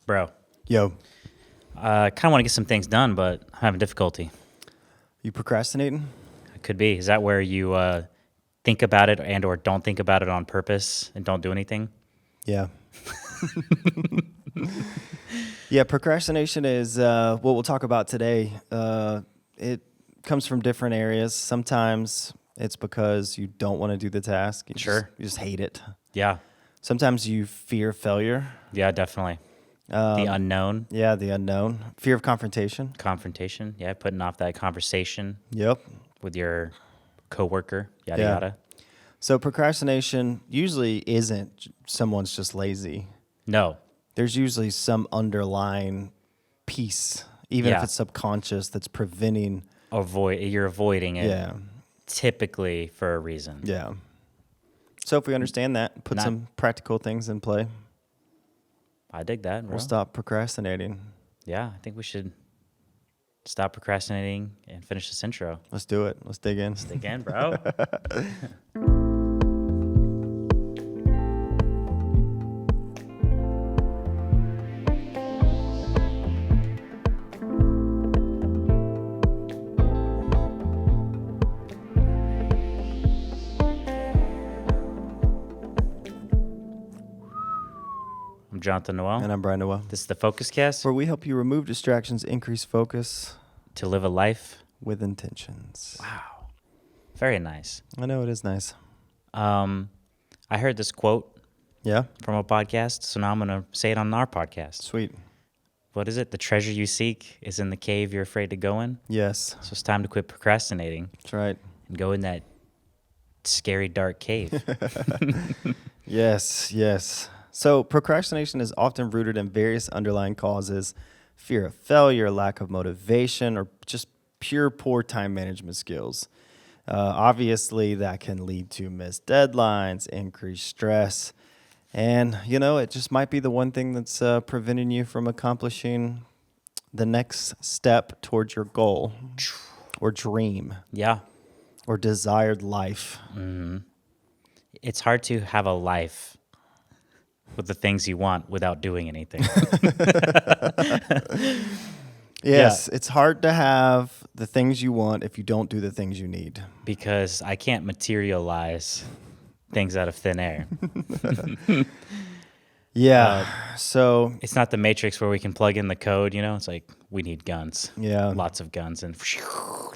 Bro, Yo, I kind of want to get some things done, but I'm having difficulty. you procrastinating? It could be. Is that where you think about it and or don't think about it on purpose and don't do anything? Yeah. Yeah, procrastination is what we'll talk about today. It comes from different areas. Sometimes it's because you don't want to do the task. Sure. You just hate it. Yeah. Sometimes you fear failure. Yeah, definitely. The unknown, Yeah, the unknown. Fear of confrontation. confrontation. Yeah, putting off that conversation Yep. with your coworker, yada, Yeah. yada. So procrastination usually isn't someone's just lazy. No. There's usually some underlying piece, even if Yeah. it's subconscious, that's preventing. You're avoiding it Yeah. typically for a reason. Yeah. So if we understand that, put Not- some practical things in play, I dig that, bro. we'll stop procrastinating. Yeah, I think we should stop procrastinating and finish this intro. Let's do it. Let's dig in. Again, bro. I'm Jonathan Noel. And I'm Brian Noel, This is the Focus Cast where we help you remove distractions, increase focus to live a life. with intentions. Wow. Very nice. I know it is nice. I heard this quote Yeah. from a podcast, so now I'm going to say it on our podcast. Sweet. What is it? The treasure you seek is in the cave you're afraid to go in. Yes. So it's time to quit procrastinating That's right. and go in that scary, dark cave. Yes. Yes. So procrastination is often rooted in various underlying causes: fear of failure, lack of motivation, or just pure poor time management skills. Obviously, that can lead to missed deadlines, increased stress, and, it just might be the one thing that's preventing you from accomplishing the next step towards your goal or dream Yeah. or desired life. It's hard to have a life with the things you want without doing anything. Yes, it's hard to have the things you want if you don't do the things you need. Because I can't materialize things out of thin air. Yeah, so, It's not the Matrix where we can plug in the code, It's like, we need guns. yeah. Lots of guns, and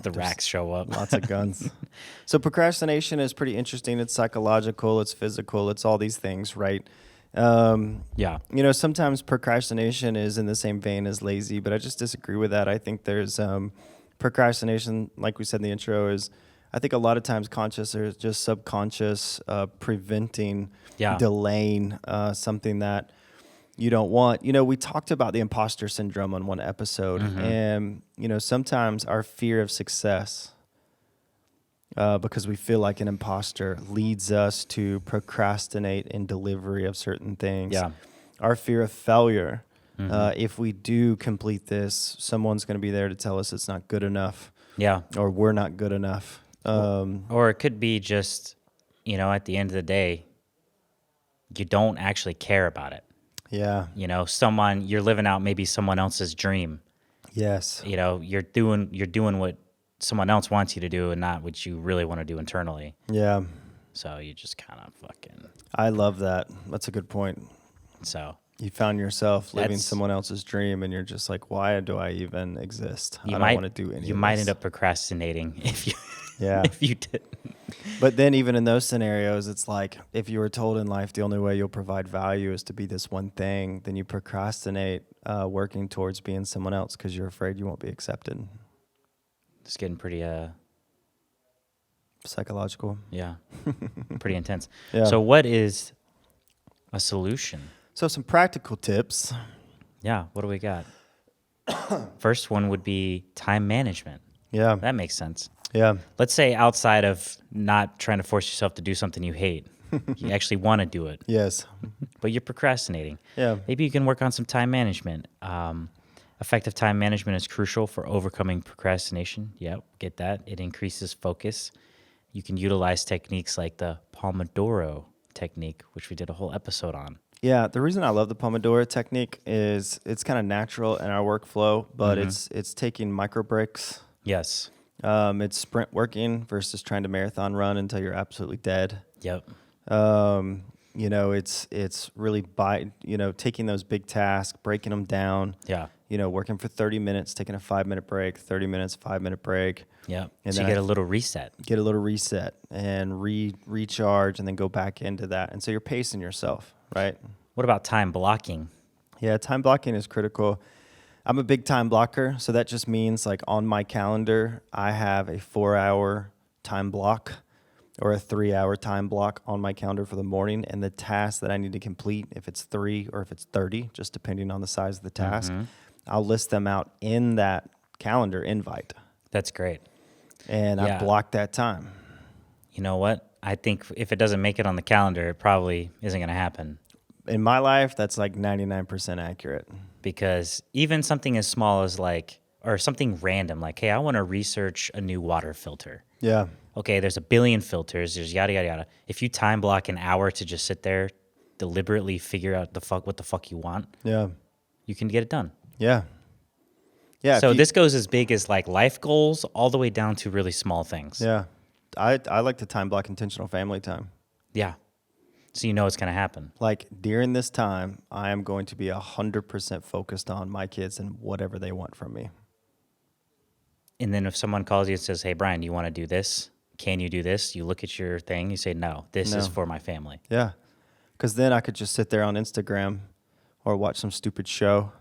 the racks show up. Lots of guns. So procrastination is pretty interesting. It's psychological, it's physical, it's all these things, right? Yeah. Sometimes procrastination is in the same vein as lazy, but I just disagree with that. I think there's procrastination, like we said in the intro, is I think a lot of times conscious or just subconscious, preventing, Yeah. delaying something that you don't want. We talked about the imposter syndrome on one episode, and sometimes our fear of success, because we feel like an imposter, leads us to procrastinate in delivery of certain things. Yeah. Our fear of failure, if we do complete this, someone's going to be there to tell us it's not good enough, Yeah. or we're not good enough. Or it could be just, at the end of the day, you don't actually care about it. Yeah. You're living out maybe someone else's dream. Yes. You're doing what someone else wants you to do and not what you really want to do internally. Yeah. So you just kind of fucking, I love that. That's a good point. so You found yourself living That's- someone else's dream, and you're just like, why do I even exist? I you don't might want to do any you of might this. end up procrastinating if you Yeah. if you did. But then even in those scenarios, it's like if you were told in life the only way you'll provide value is to be this one thing, then you procrastinate working towards being someone else because you're afraid you won't be accepted. It's getting pretty Psychological. yeah, pretty intense. Yeah. So what is a solution? So some practical tips. Yeah, what do we got? First one would be time management. Yeah. That makes sense. Yeah. Let's say outside of not trying to force yourself to do something you hate, you actually want to do it, Yes. but you're procrastinating. Yeah. Maybe you can work on some time management. Effective time management is crucial for overcoming procrastination. Yep, get that. It increases focus. You can utilize techniques like the Pomodoro technique, which we did a whole episode on. Yeah, the reason I love the Pomodoro technique is it's kind of natural in our workflow, but it's taking micro breaks. Yes. It's sprint working versus trying to marathon run until you're absolutely dead. Yep. It's really taking those big tasks, breaking them down. Yeah. Working for 30 minutes, taking a 5-minute break, 30 minutes, 5-minute break. Yep. And So then you get a little reset. get a little reset and recharge and then go back into that. And so you're pacing yourself, right? What about time blocking? Yeah, time blocking is critical. I'm a big time blocker, so that just means like on my calendar, I have a 4-hour time block or a 3-hour time block on my calendar for the morning, and the tasks that I need to complete, if it's 3 or if it's 30, just depending on the size of the task, I'll list them out in that calendar invite. That's great. And I block that time. You know what? I think if it doesn't make it on the calendar, it probably isn't going to happen. In my life, that's like 99% accurate. Because even something as small as or something random, like, hey, I want to research a new water filter. Yeah. Okay, there's a billion filters, there's yada, yada, yada. If you time block an hour to just sit there, deliberately figure out what the fuck you want, Yeah. you can get it done. Yeah. Yeah. So this goes as big as like life goals all the way down to really small things. Yeah. I like to time block intentional family time. Yeah. So you know it's going to happen. Like during this time, I am going to be 100% focused on my kids and whatever they want from me. And then if someone calls you and says, hey, Brian, do you want to do this? Can you do this? You look at your thing, you say, no, this is for my family. Yeah. Because then I could just sit there on Instagram or watch some stupid show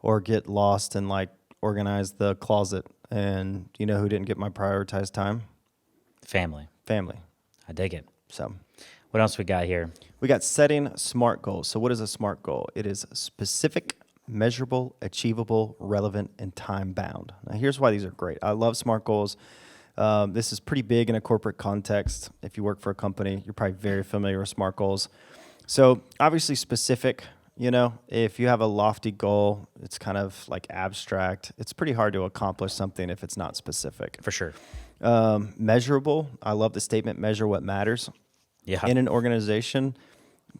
or get lost and like organize the closet. And you know who didn't get my prioritized time? Family. Family. I dig it. So what else we got here? we got setting SMART goals. So what is a SMART goal? It is specific, measurable, achievable, relevant, and time bound. Now here's why these are great. I love SMART goals. This is pretty big in a corporate context. If you work for a company, you're probably very familiar with SMART goals. So obviously specific, if you have a lofty goal, it's kind of like abstract. It's pretty hard to accomplish something if it's not specific. For sure. Measurable. I love the statement, measure what matters. Yeah. In an organization,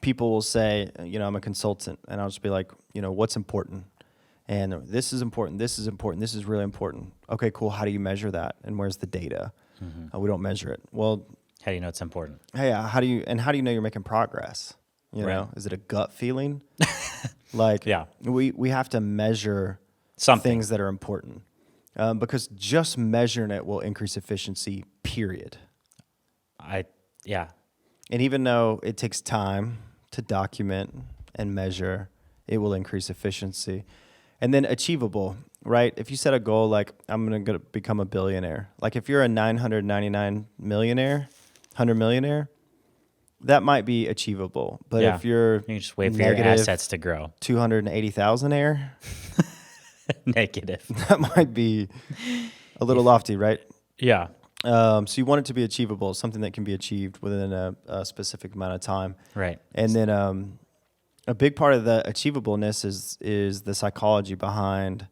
people will say, I'm a consultant, and I'll just be like, what's important? And this is important, this is important, this is really important. Okay, cool. How do you measure that? And where's the data? We don't measure it. Well, how do you know it's important? hey, how do you know you're making progress? Is it a gut feeling? We have to measure Something. things that are important because just measuring it will increase efficiency, period. And even though it takes time to document and measure, it will increase efficiency. And then achievable, right? If you set a goal like, I'm going to become a billionaire, like if you're a 999 millionaire, 100 millionaire, that might be achievable. But if you're you can just wait for your assets to grow. 280,000-aire, negative. that might be a little lofty, right? Yeah. So you want it to be achievable, something that can be achieved within a specific amount of time. Right. And then a big part of the achievableness is the psychology behind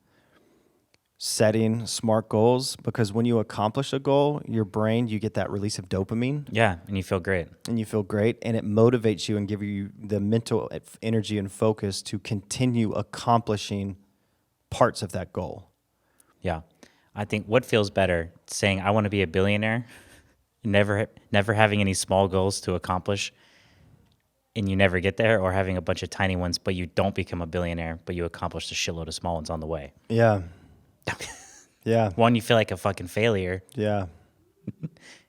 setting SMART goals, because when you accomplish a goal, your brain, you get that release of dopamine. Yeah, and you feel great. And it motivates you and gives you the mental energy and focus to continue accomplishing parts of that goal. Yeah. I think what feels better, saying I want to be a billionaire, never having any small goals to accomplish, and you never get there, or having a bunch of tiny ones, but you don't become a billionaire, but you accomplish a shitload of small ones on the way. Yeah. Yeah. One, you feel like a fucking failure. Yeah.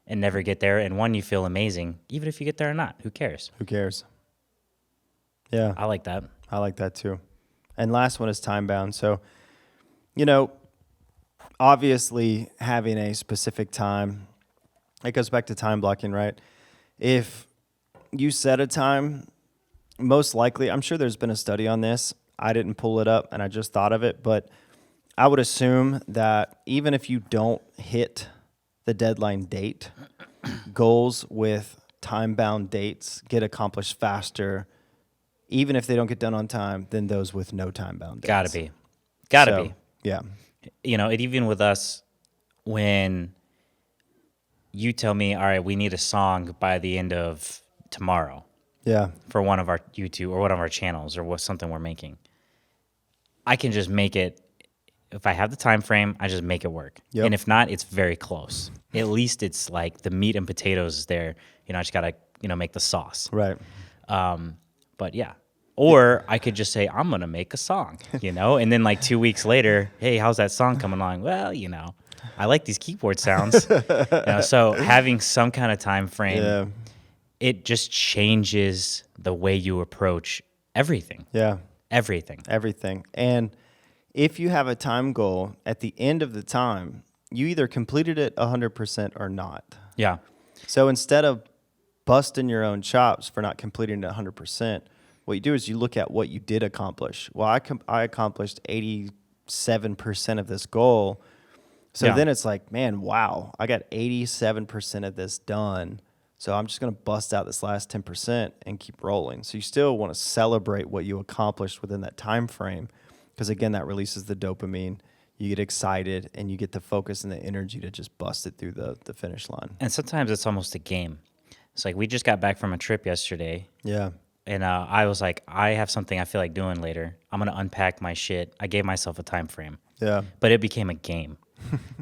And never get there. And one, you feel amazing, even if you get there or not. Who cares? Who cares? Yeah. I like that. I like that too. And last one is time bound. So, obviously having a specific time, it goes back to time blocking, right? If you set a time, most likely, I'm sure there's been a study on this. I didn't pull it up and I just thought of it, but I would assume that even if you don't hit the deadline date, goals with time-bound dates get accomplished faster, even if they don't get done on time, than those with no time-bound dates. Gotta be. Yeah. Even with us, when you tell me, all right, we need a song by the end of tomorrow, Yeah. for one of our YouTube or one of our channels or something we're making. I can just make it. If I have the time frame, I just make it work. Yep. And if not, it's very close. At least it's like the meat and potatoes is there. I just gotta make the sauce. Right. But yeah. Or I could just say, I'm going to make a song, and then like 2 weeks later, hey, how's that song coming along? Well, I like these keyboard sounds. So having some kind of time frame, Yeah. it just changes the way you approach everything. Yeah. Everything. Everything. And if you have a time goal, at the end of the time, you either completed it 100% or not. Yeah. So instead of busting your own chops for not completing it 100%, what you do is you look at what you did accomplish. Well, I accomplished 87% of this goal. So Yeah. then it's like, man, wow, I got 87% of this done. So I'm just going to bust out this last 10% and keep rolling. So you still want to celebrate what you accomplished within that time frame, because again, that releases the dopamine. You get excited and you get the focus and the energy to just bust it through the finish line. And sometimes it's almost a game. It's like we just got back from a trip yesterday. Yeah. And I was like, I have something I feel like doing later. I'm going to unpack my shit. I gave myself a time frame. Yeah. But it became a game.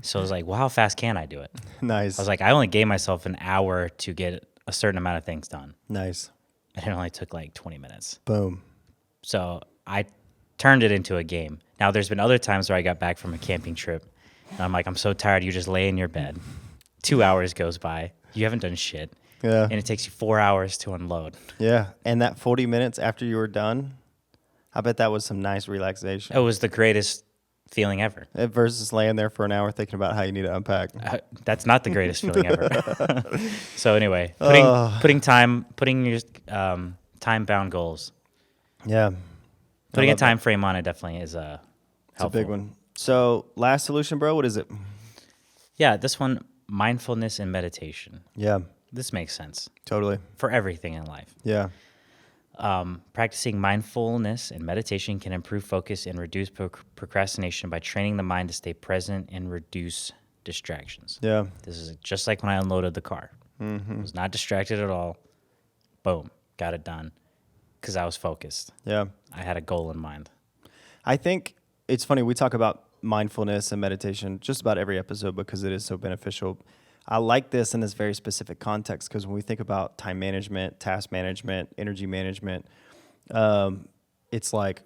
So I was like, well, how fast can I do it? Nice. I was like, I only gave myself an hour to get a certain amount of things done. Nice. And it only took like 20 minutes. Boom. So I turned it into a game. Now, there's been other times where I got back from a camping trip. And I'm like, I'm so tired. You just lay in your bed. 2 hours goes by. You haven't done shit. Yeah. And it takes you 4 hours to unload. Yeah. And that 40 minutes after you were done, I bet that was some nice relaxation. It was the greatest feeling ever. Versus laying there for an hour thinking about how you need to unpack. That's not the greatest feeling ever. So anyway, putting your time-bound goals, Yeah. putting I a love time frame on it definitely is It's helpful. a big one. So last solution, bro, what is it? Yeah, this one, mindfulness and meditation. Yeah, This makes sense totally. for everything in life. Yeah. Practicing mindfulness and meditation can improve focus and reduce procrastination by training the mind to stay present and reduce distractions. Yeah. This is just like when I unloaded the car. I was not distracted at all. Boom, got it done because I was focused. Yeah. I had a goal in mind. I think it's funny. We talk about mindfulness and meditation just about every episode because it is so beneficial. I like this in this very specific context because when we think about time management, task management, energy management, it's like,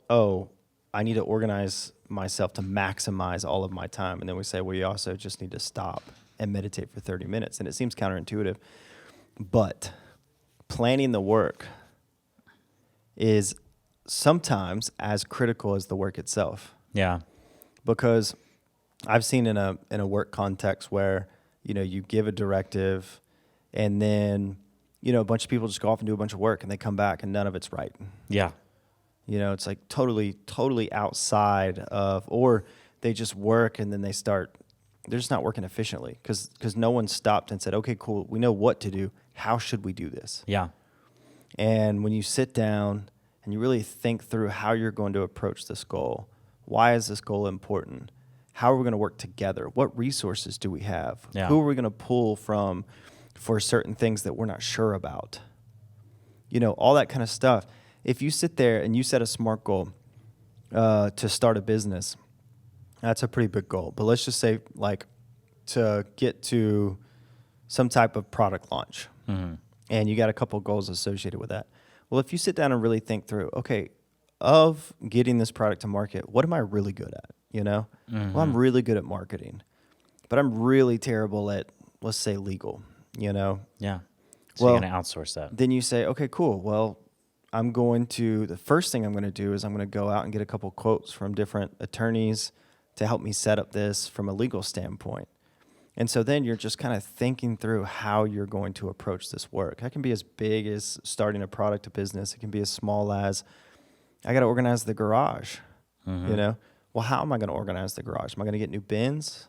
oh, I need to organize myself to maximize all of my time. And then we say, well, you also just need to stop and meditate for 30 minutes. And it seems counterintuitive. But planning the work is sometimes as critical as the work itself. Yeah. Because I've seen in a work context where, you give a directive and then, a bunch of people just go off and do a bunch of work and they come back and none of it's right. Yeah. It's like totally outside of, or they just work and then they're just not working efficiently because no one stopped and said, okay, cool. We know what to do. How should we do this? Yeah. And when you sit down and you really think through how you're going to approach this goal, why is this goal important? How are we going to work together? What resources do we have? Yeah. Who are we going to pull from for certain things that we're not sure about? All that kind of stuff. If you sit there and you set a SMART goal to start a business, that's a pretty big goal. But let's just say like to get to some type of product launch. Mm-hmm. And you got a couple goals associated with that. Well, if you sit down and really think through, okay, of getting this product to market, what am I really good at? Mm-hmm. Well, I'm really good at marketing, but I'm really terrible at, let's say, legal, Yeah. So Well, you're going to outsource that. Then you say, okay, cool. Well, the first thing I'm going to do is I'm going to go out and get a couple quotes from different attorneys to help me set up this from a legal standpoint. And so then you're just kind of thinking through how you're going to approach this work. That can be as big as starting a product, a business. It can be as small as I got to organize the garage, Well, how am I going to organize the garage? Am I going to get new bins?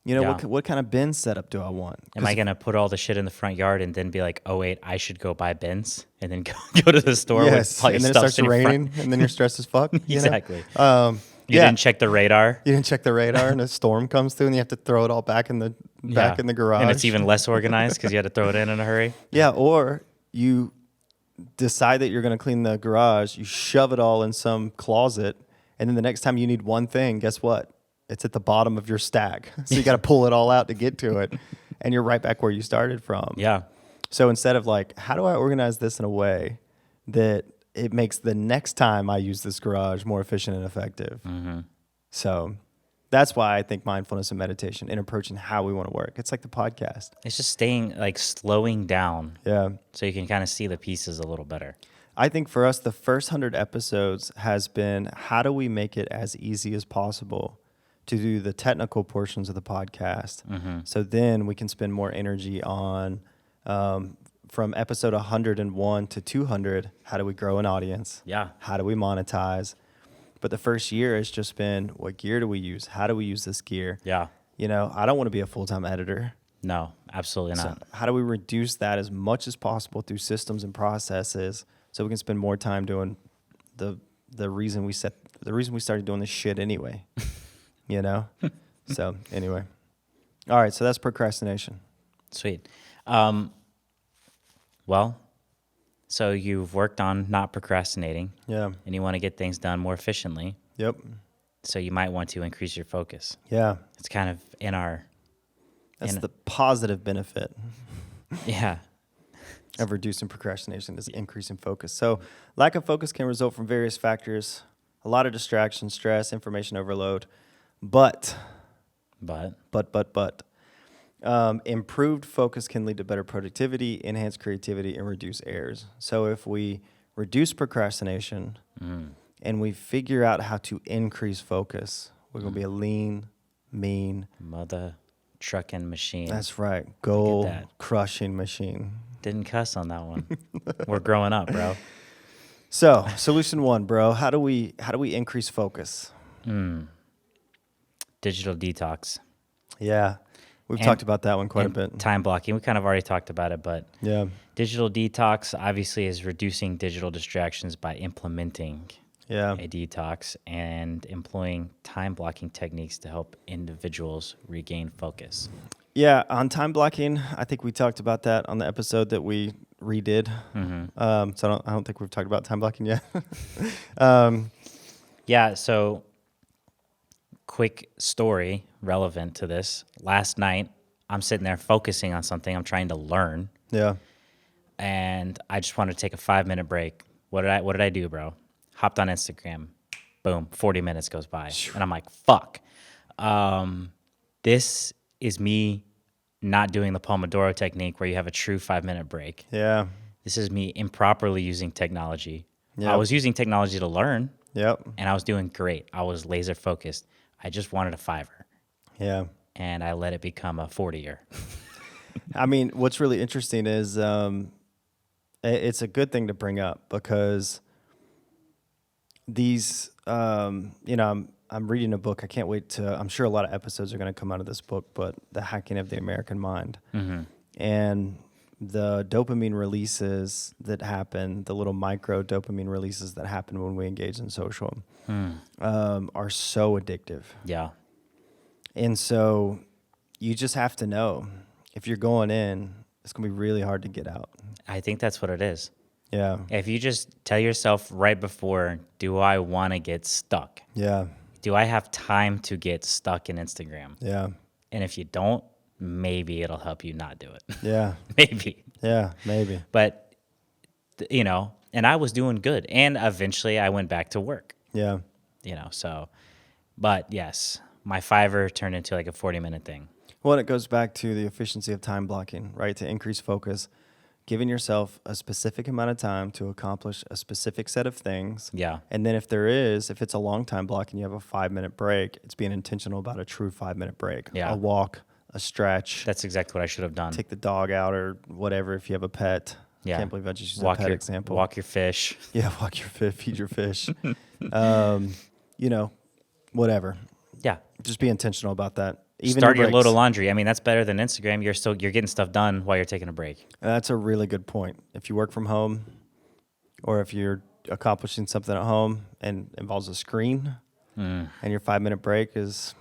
Yeah. What kind of bin setup do I want? Am I going to put all the shit in the front yard and then be like, oh, wait, I should go buy bins and then go to the store Yes, with all your and then it stuff starts in your front? raining, and then you're stressed as fuck. Exactly. You You didn't check the radar. You didn't check the radar, and a storm comes through, and you have to throw it all back in the garage. And it's even less organized because you had to throw it in a hurry. Yeah, or you decide that you're going to clean the garage, you shove it all in some closet, and then the next time you need one thing, guess what? It's at the bottom of your stack. So you got to pull it all out to get to it, and you're right back where you started from. Yeah. So instead of like, how do I organize this in a way that it makes the next time I use this garage more efficient and effective? Mm-hmm. So that's why I think mindfulness and meditation in approaching how we want to work. It's like the podcast. It's just slowing down Yeah. so you can kind of see the pieces a little better. I think for us, the first 100 episodes has been how do we make it as easy as possible to do the technical portions of the podcast. Mm-hmm. So then we can spend more energy on from episode 101 to 200, how do we grow an audience? Yeah. How do we monetize? But the first year has just been, what gear do we use? How do we use this gear? Yeah. You know, I don't want to be a full-time editor. No, absolutely So not. how do we reduce that as much as possible through systems and processes so we can spend more time doing the reason we started doing this shit anyway, you know? So anyway. All right, so that's procrastination. Sweet. Well, so you've worked on not procrastinating Yeah. and you want to get things done more efficiently. Yep. So you might want to increase your focus. Yeah. It's kind of in our, That's the positive benefit yeah. of reducing procrastination is increasing focus. So lack of focus can result from various factors, a lot of distraction, stress, information overload, but improved focus can lead to better productivity, enhanced creativity, and reduce errors. So if we reduce procrastination and we figure out how to increase focus, we're going to be a lean, mean, mother trucking machine. that's right, goal that. crushing machine. Didn't cuss on that one. We're growing up, bro. So solution one, bro, how do we increase focus? Digital detox. Yeah. We've And- talked about that one quite a and bit. Time blocking. We kind of already talked about it, but Yeah. digital detox obviously is reducing digital distractions by implementing Yeah. a detox and employing time blocking techniques to help individuals regain focus. Yeah. On time blocking, I think we talked about that on the episode that we redid. So I don't think we've talked about time blocking yet. Yeah, so quick story relevant to this. Last night, I'm sitting there focusing on something I'm trying to learn, Yeah. and I just wanted to take a 5-minute break. What did I do, bro? Hopped on Instagram. Boom, 40 minutes goes by. And I'm like, fuck. This is me not doing the Pomodoro technique where you have a true 5-minute break. Yeah. This is me improperly using technology. Yep. I was using technology to learn, Yep. and I was doing great. I was laser focused. I just wanted a 5-er, Yeah. and I let it become a 40-er. I mean, what's really interesting is it's a good thing to bring up because these, I'm reading a book. I can't wait I'm sure a lot of episodes are going to come out of this book, but The Hacking of the American Mind. And the dopamine releases that happen, the little micro dopamine releases that happen when we engage in social, are so addictive. Yeah. And so you just have to know if you're going in, it's going to be really hard to get out. I think that's what it is. Yeah. If you just tell yourself right before, do I want to get stuck? Yeah. Do I have time to get stuck in Instagram? Yeah. And if you don't, maybe it'll help you not do it. Yeah. Maybe. Yeah. Maybe. But, and I was doing good. And eventually I went back to work, Yeah. so. But yes, my 5-er turned into like a 40-minute thing. Well, it goes back to the efficiency of time blocking, right? To increase focus, giving yourself a specific amount of time to accomplish a specific set of things. Yeah. And then if it's a long time block and you have a 5-minute break, it's being intentional about a true 5-minute break. Yeah. A walk, a stretch, That's exactly what I should have done. take the dog out or whatever if you have a pet. Yeah. Can't believe I just used a pet example. Walk your fish. Yeah, walk your fish, feed your fish. Whatever. Yeah. Just be intentional about that. Even Start your breaks. load of laundry. I mean, that's better than Instagram. You're getting stuff done while you're taking a break. That's a really good point. If you work from home or if you're accomplishing something at home and involves a screen and your 5-minute break is,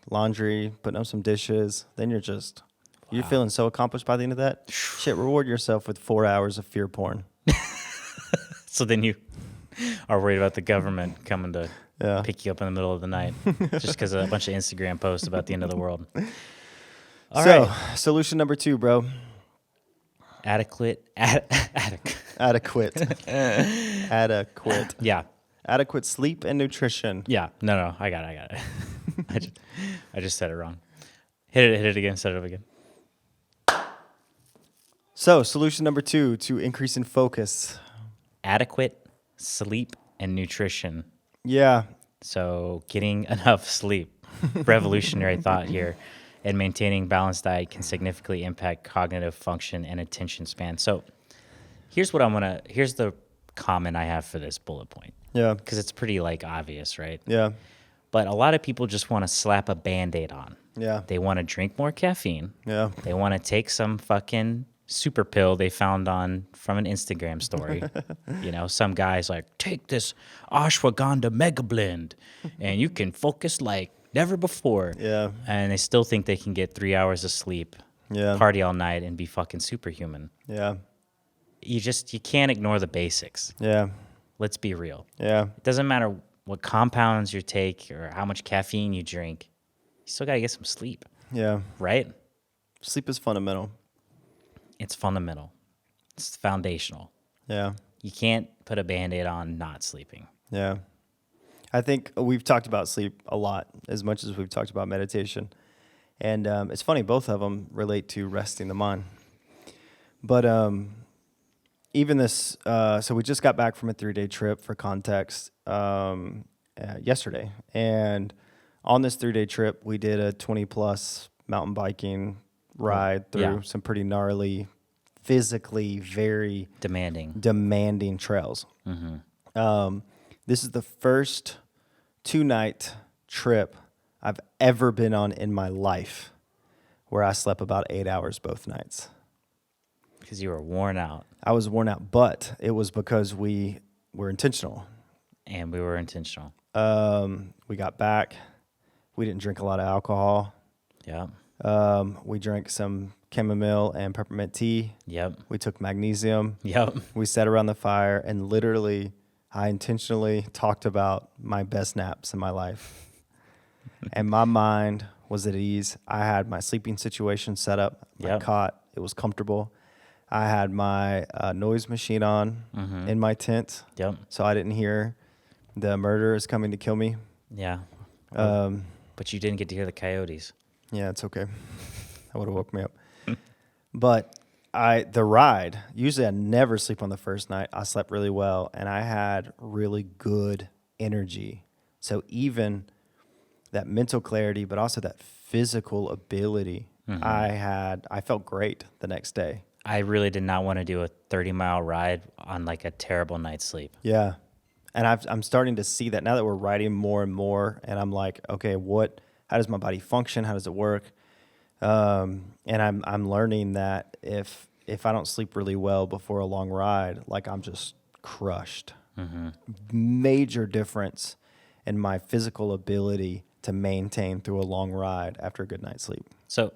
laundry, putting up some dishes, then you're feeling so accomplished by the end of that. Shit, reward yourself with 4 hours of fear porn. So then you are worried about the government coming to Yeah. pick you up in the middle of the night just because of a bunch of Instagram posts about the end of the world. All So, right. solution number 2, bro. Adequate. Adequate. Adequate. Yeah. Adequate sleep and nutrition. Yeah. No. I got it. I just said it wrong. Hit it again. Set it up again. So, solution number 2 to increase in focus. Adequate sleep and nutrition. Yeah. So getting enough sleep, revolutionary thought here, and maintaining balanced diet can significantly impact cognitive function and attention span. So here's the comment I have for this bullet point, Yeah. because it's pretty like obvious, right? Yeah. But a lot of people just want to slap a Band-Aid on. Yeah. They want to drink more caffeine. Yeah. They want to take some fucking super pill they found from an Instagram story. Some guy's like, take this ashwagandha mega blend and you can focus like never before. Yeah. And they still think they can get 3 hours of sleep, Yeah. party all night, and be fucking superhuman. Yeah. You can't ignore the basics. Yeah. Let's be real. Yeah. It doesn't matter what compounds you take or how much caffeine you drink. You still got to get some sleep, Yeah. right? Sleep is fundamental. It's fundamental. It's foundational. Yeah. You can't put a Band-Aid on not sleeping. Yeah. I think we've talked about sleep a lot, as much as we've talked about meditation. And it's funny, both of them relate to resting the mind. But even this, so we just got back from a 3-day trip, for context, yesterday. And on this 3-day trip, we did a 20-plus mountain biking ride through some pretty gnarly, physically very demanding trails. Mm-hmm. This is the first 2-night trip I've ever been on in my life where I slept about 8 hours both nights. Because you were worn out. I was worn out, but it was because we were intentional. And we were intentional. We got back. We didn't drink a lot of alcohol. Yeah. We drank some chamomile and peppermint tea. Yep. We took magnesium. Yep. We sat around the fire, and literally, I intentionally talked about my best naps in my life. And my mind was at ease. I had my sleeping situation set up, my cot. It was comfortable. I had my noise machine on in my tent. Yep. So I didn't hear the murderers coming to kill me. Yeah. But you didn't get to hear the coyotes. Yeah, it's okay. That would have woke me up. But the ride, usually I never sleep on the first night. I slept really well, and I had really good energy. So even that mental clarity, but also that physical ability, I felt great the next day. I really did not want to do a 30-mile ride on like a terrible night's sleep. Yeah. And I'm starting to see that now that we're riding more and more, and I'm like, okay, how does my body function? How does it work? And I'm learning that if I don't sleep really well before a long ride, like I'm just crushed. Mm-hmm. Major difference in my physical ability to maintain through a long ride after a good night's sleep. So,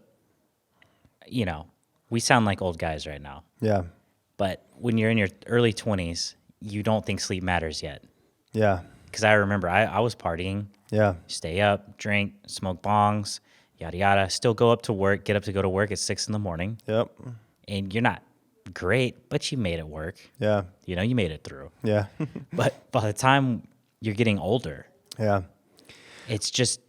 we sound like old guys right now. Yeah. But when you're in your early 20s, you don't think sleep matters yet. Yeah. Because I remember I was partying. Yeah. Stay up, drink, smoke bongs, yada, yada. Still go up to work, get up to go to work at 6 a.m. Yep. And you're not great, but you made it work. Yeah. You made it through. Yeah. But by the time you're getting older, Yeah. it just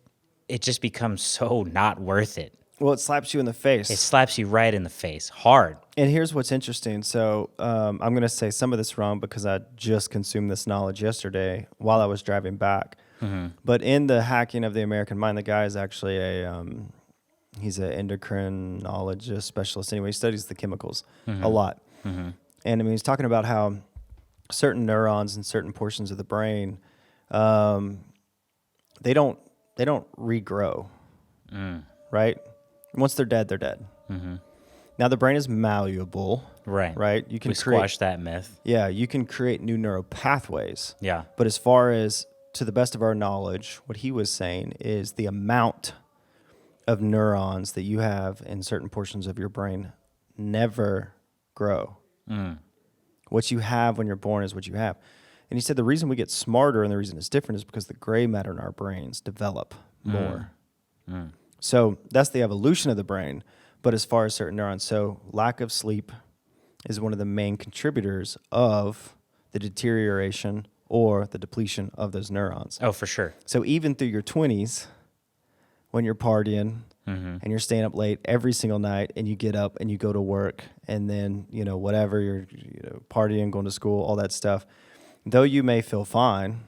becomes so not worth it. Well, it slaps you in the face. It slaps you right in the face, hard. And here's what's interesting. So I'm going to say some of this wrong because I just consumed this knowledge yesterday while I was driving back. Mm-hmm. But in the Hacking of the American Mind, the guy is actually he's an endocrinologist specialist. Anyway, he studies the chemicals a lot. Mm-hmm. And I mean, he's talking about how certain neurons in certain portions of the brain, they don't regrow, right? Once they're dead, they're dead. Mm-hmm. Now, the brain is malleable. Right? You can squash that myth. Yeah, you can create new neural pathways. Yeah. But as far as, to the best of our knowledge, what he was saying is the amount of neurons that you have in certain portions of your brain never grow. What you have when you're born is what you have. And he said the reason we get smarter and the reason it's different is because the gray matter in our brains develop more. So that's the evolution of the brain. But as far as certain neurons, so lack of sleep is one of the main contributors of the deterioration or the depletion of those neurons. Oh, for sure. So even through your 20s, when you're partying and you're staying up late every single night and you get up and you go to work and then, whatever, you're partying, going to school, all that stuff, though you may feel fine,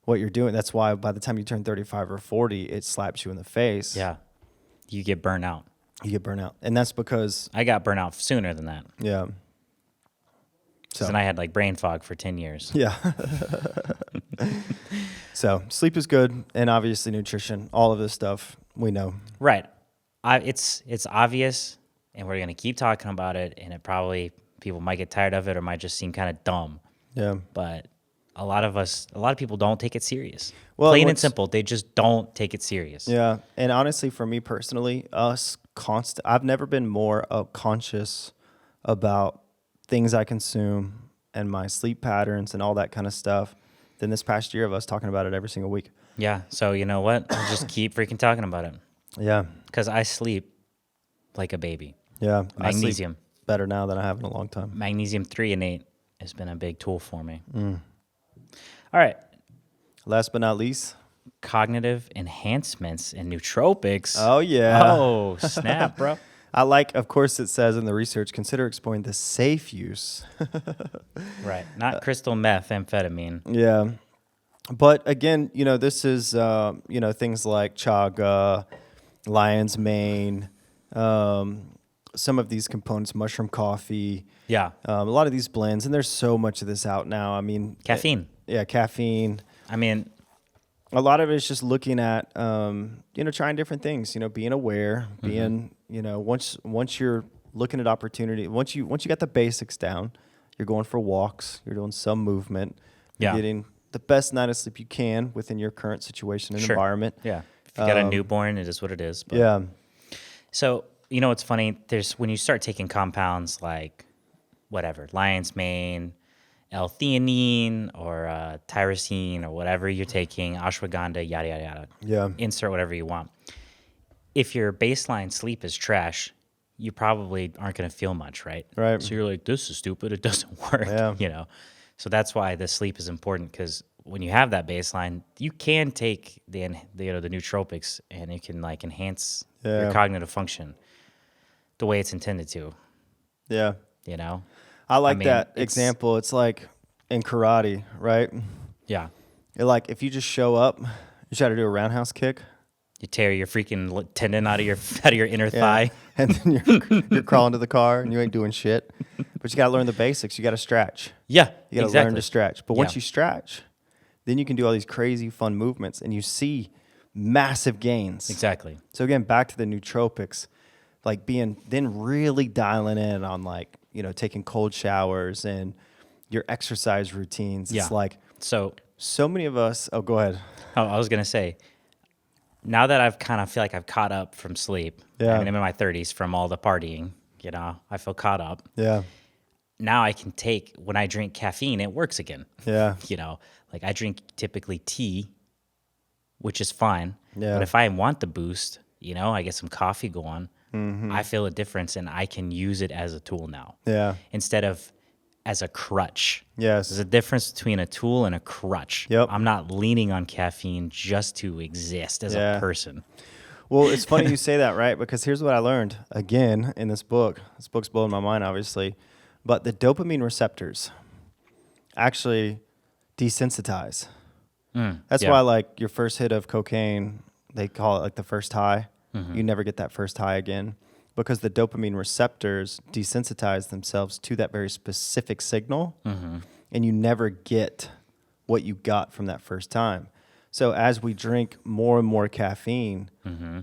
what you're doing, that's why by the time you turn 35 or 40, it slaps you in the face. Yeah. You get burnt out. You get burnt out. And that's because... I got burnt out sooner than that. Yeah. So then I had like brain fog for 10 years. Yeah. So sleep is good, and obviously nutrition, all of this stuff we know. Right. It's obvious, and we're going to keep talking about it, and it probably, people might get tired of it or might just seem kind of dumb. Yeah. But a lot of people don't take it serious. Well, Plain and simple, they just don't take it serious. Yeah. And honestly, for me personally, I've never been more conscious about things I consume and my sleep patterns and all that kind of stuff than this past year of us talking about it every single week. Yeah. So you know what? I'll just keep freaking talking about it. Yeah. Because I sleep like a baby. Yeah. Magnesium. I sleep better now than I have in a long time. Magnesium 3 and 8 has been a big tool for me. All right. Last but not least. Cognitive enhancements and nootropics. Oh, yeah. Oh, snap, bro. Of course, it says in the research, consider exploring the safe use. Right. Not crystal methamphetamine. Yeah. But again, this is, things like chaga, lion's mane, some of these components, mushroom coffee. Yeah. A lot of these blends, and there's so much of this out now. I mean, Caffeine. Caffeine. I mean, a lot of it is just looking at, trying different things, being aware, being, once you're looking at opportunity, once you got the basics down, you're going for walks, you're doing some movement, you're getting the best night of sleep you can within your current situation and environment. Yeah. If you got a newborn, it is what it is. But. Yeah. So, it's funny. When you start taking compounds like whatever, lion's mane, L-theanine or tyrosine or whatever you're taking, ashwagandha, yada, yada, yada. Yeah. Insert whatever you want. If your baseline sleep is trash, you probably aren't going to feel much, right? Right. So you're like, this is stupid. It doesn't work, Yeah. So that's why the sleep is important, because when you have that baseline, you can take the nootropics and it can like enhance your cognitive function the way it's intended to. Yeah. I like that example. It's like in karate, right? Yeah. If you just show up, you try to do a roundhouse kick. You tear your freaking tendon out of your inner thigh. And then you're crawling to the car and you ain't doing shit. But you got to learn the basics. You got to stretch. Yeah, You got to learn to stretch. But once you stretch, then you can do all these crazy fun movements and you see massive gains. Exactly. So again, back to the nootropics, then really dialing in on taking cold showers and your exercise routines. Yeah. It's like so many of us. Oh, go ahead. Oh, I was gonna say, now that I've kind of feel like I've caught up from sleep. Yeah. I mean, I'm in my 30s from all the partying. I feel caught up. Yeah. Now I can take, when I drink caffeine, it works again. Yeah. I drink typically tea, which is fine. Yeah. But if I want the boost, I get some coffee going. I feel a difference, and I can use it as a tool now. Yeah. Instead of as a crutch. Yes. There's a difference between a tool and a crutch. Yep. I'm not leaning on caffeine just to exist as a person. Well, it's funny you say that, right? Because here's what I learned again in this book. This book's blowing my mind, obviously. But the dopamine receptors actually desensitize. That's why, your first hit of cocaine, they call it the first high. You never get that first high again because the dopamine receptors desensitize themselves to that very specific signal, and you never get what you got from that first time. So as we drink more and more caffeine,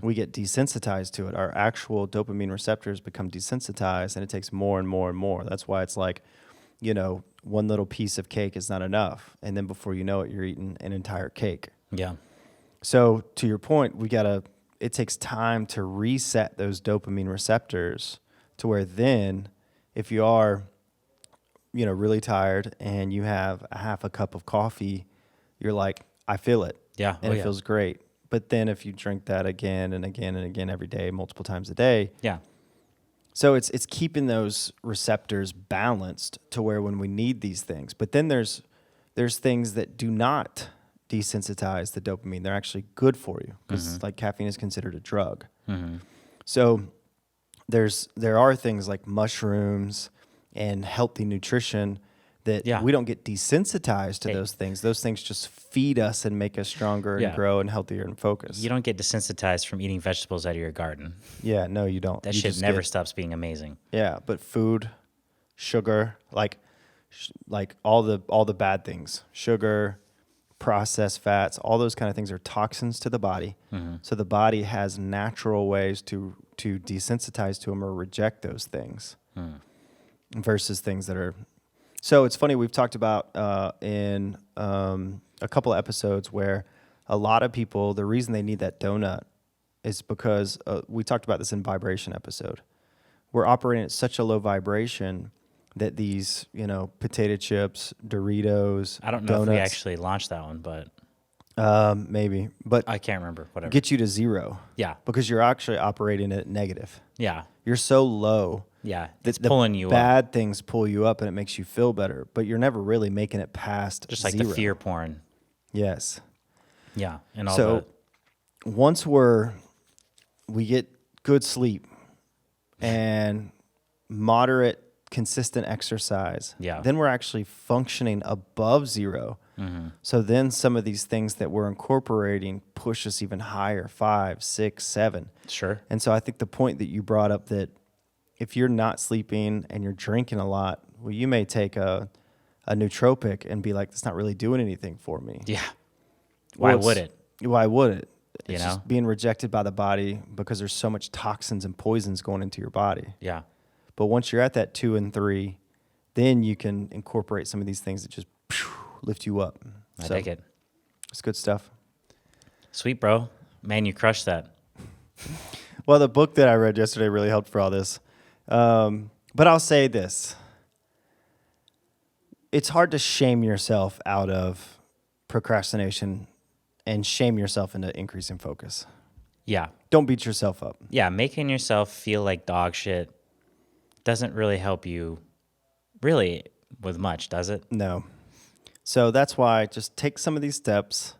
we get desensitized to it. Our actual dopamine receptors become desensitized, and it takes more and more and more. That's why it's one little piece of cake is not enough. And then before you know it, you're eating an entire cake. Yeah. So to your point, it takes time to reset those dopamine receptors to where then if you are really tired and you have a half a cup of coffee, you're like, I feel it. Yeah. And Oh, it yeah. feels great. But then if you drink that again and again and again every day, multiple times a day, Yeah. so it's keeping those receptors balanced to where when we need these things. But then there's things that do not desensitize the dopamine. They're actually good for you because like caffeine is considered a drug. So there are things like mushrooms and healthy nutrition that Yeah. we don't get desensitized to Hey. those things. Those things just feed us and make us stronger and Yeah. grow and healthier and focused. You don't get desensitized from eating vegetables out of your garden. Yeah, no, you don't. That You shit just never get- stops being amazing. Yeah, but food, sugar, like all the bad things, sugar, processed fats, all those kind of things are toxins to the body. So the body has natural ways to desensitize to them or reject those things versus things that are. So it's funny, we've talked about in a couple of episodes where a lot of people, the reason they need that donut is because we talked about this in vibration episode. We're operating at such a low vibration that these, potato chips, Doritos, I don't know donuts, if we actually launched that one, but maybe, but I can't remember. Whatever. get you to zero Yeah. because you're actually operating at negative. Yeah. You're so low Yeah. that It's the pulling you up. bad things pull you up and it makes you feel better, but you're never really making it past Just like zero. the fear porn. Yes. Yeah. And all So once we get good sleep and moderate, consistent exercise, Yeah. then we're actually functioning above zero. So then some of these things that we're incorporating push us even higher, 5, 6, 7. Sure. And so I think the point that you brought up that if you're not sleeping and you're drinking a lot, well, you may take a nootropic and be like, that's not really doing anything for me. Yeah. Why Well, would it? Why would it? You It's know? just being rejected by the body because there's so much toxins and poisons going into your body. Yeah. But once you're at that 2 and 3, then you can incorporate some of these things that just lift you up. I take it. It's good stuff. Sweet, bro. Man, you crushed that. Well, the book that I read yesterday really helped for all this. But I'll say this. It's hard to shame yourself out of procrastination and shame yourself into increasing focus. Yeah. Don't beat yourself up. Yeah. Making yourself feel like dog shit doesn't really help you really with much, does it? No. So that's why just take some of these steps,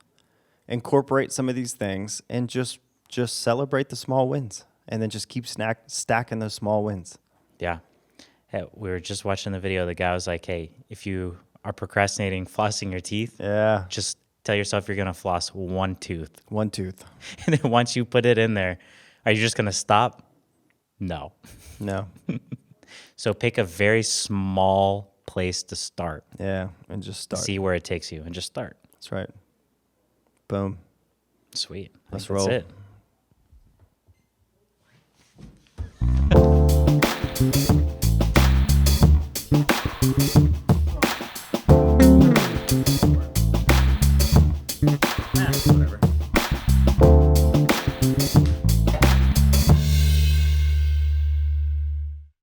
incorporate some of these things, and just celebrate the small wins. And then just keep stacking those small wins. Yeah. Hey, we were just watching the video. The guy was like, hey, if you are procrastinating flossing your teeth, Yeah. just tell yourself you're going to floss one tooth. One tooth. And then once you put it in there, are you just going to stop? No. No. So pick a very small place to start. Yeah. And just start. See where it takes you and just start. That's right. Boom. Sweet. I Let's think roll. That's it.